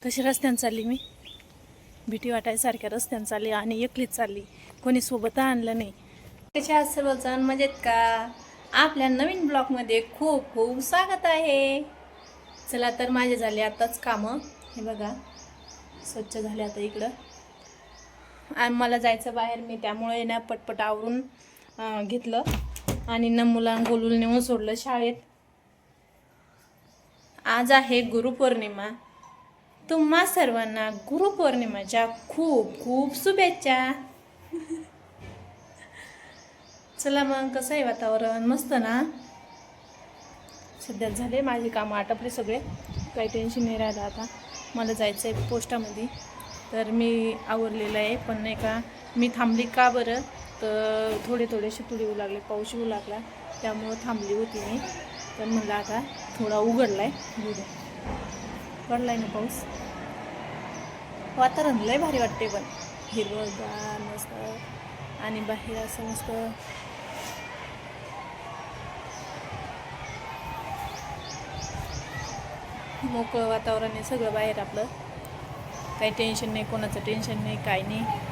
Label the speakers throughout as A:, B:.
A: कशी रस्त्याने चालली मी, भीती वाटायसारख्या रस्त्याने चालली आणि एकलीच चालली, कोणी सोबत आणलं नाही. कशा आहात सर्वजण, मजेत का? आपल्या नवीन ब्लॉगमध्ये खूप खूप स्वागत आहे. चला तर माझे झाले आताच कामं, हे बघा स्वच्छ झाले. आता इकडं आणि मला जायचं बाहेर, मी त्यामुळे ना पटपट आवरून घेतलं आणि मुलांना गोलूला नेऊन सोडलं शाळेत. आज आहे गुरुपौर्णिमा. तुम्हा सर्वांना गुरुपौर्णिमेच्या खूप खूप शुभेच्छा. चला मग, कसं आहे वातावरण? मस्त ना? सध्या झाले माझे काम आटपले सगळे, काही टेन्शन नाही राहिलं. आता मला जायचं आहे पोस्टामध्ये, तर मी आवरलेलं आहे. पण नाही का, मी थांबली का बरं, तर थोडेसे तुडे येऊ लागले, पाऊस येऊ लागला, त्यामुळं थांबली होती मी. तर म्हणलं आता थोडा उघडला आहे, पडला आहे ना पाऊस. वातावरण लय भारी वाटते, पण हिरवंगार मस्त, आणि बाहेर असं मस्त मोकळं वातावरण आहे सगळं बाहेर. आपलं काही टेन्शन नाही, कोणाचं टेन्शन नाही, काही नाही.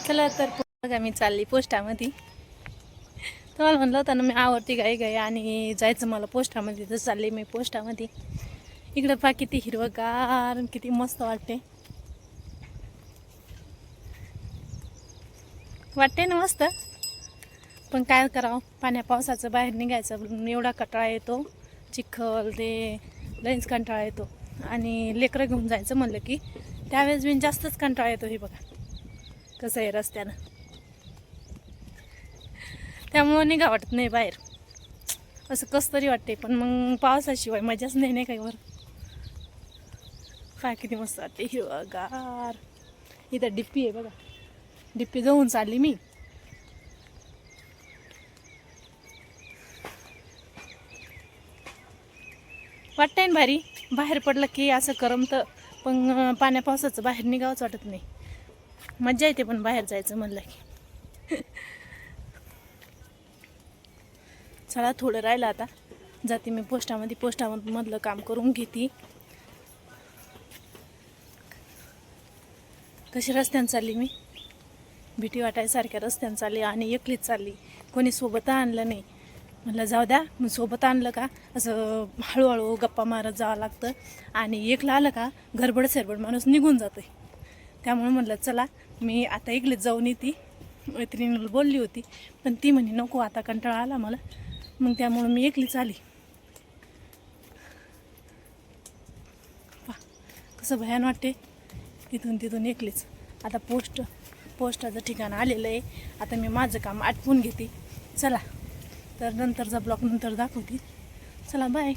A: चला तर बघा, मी चालली पोस्टामध्ये. तुम्हाला म्हणलं होतं ना, मी आवडती गाई आणि जायचं मला पोस्टामध्ये, तर चालली मी पोस्टामध्ये. इकडं पहा किती हिरवगार, किती मस्त वाटते ना, मस्त. पण काय करावं, पाण्या पावसाचं बाहेर निघायचं एवढा कंटाळा येतो, चिखल ते लईच कंटाळा येतो. आणि लेकरं घेऊन जायचं म्हणलं की त्यावेळेस मी जास्तच कंटाळा येतो. हे बघा कसं आहे रस्त्यानं, त्यामुळं निघा वाटत नाही बाहेर, असं कसं तरी वाटते. पण मग पावसाशिवाय मजाच नाही काही वर. काय किती मस्त वाटते, हिरवगार. इथं डिप्पी आहे बघा, डिप्पी जाऊन चालली मी. वाटतंय ना भारी, बाहेर पडलं की असं करमतं. पण पाण्या पावसाचं बाहेर निघावंच वाटत नाही, मज्जा येते पण बाहेर जायचं म्हणलं की. चला थोडं राहिलं, आता जाते मी पोस्टामधलं काम करून घेते. कशी रस्त्याने चालली मी, भीती वाटायसारख्या रस्त्याने चालली आणि एकलीच चालली, कोणी सोबत आणलं नाही. म्हणलं जाऊ द्या, मग सोबत आणलं का असं हळूहळू गप्पा मारत जावं लागतं, आणि एकला आलं का गडबड सरबड माणूस निघून जातोय. त्यामुळे म्हणलं चला मी आता एकलीच जाऊन येते. मैत्रिणीला बोलली होती, पण ती म्हणे नको, आता कंटाळा आला मला. मग त्यामुळं मी एकलीच आली. कसं भयान वाटते, इथून तिथून एकलीच. आता पोस्टाचं ठिकाण आलेलं आहे. आता मी माझं काम आटपून घेते. चला तर नंतरचा ब्लॉग नंतर दाखवते. चला बाय.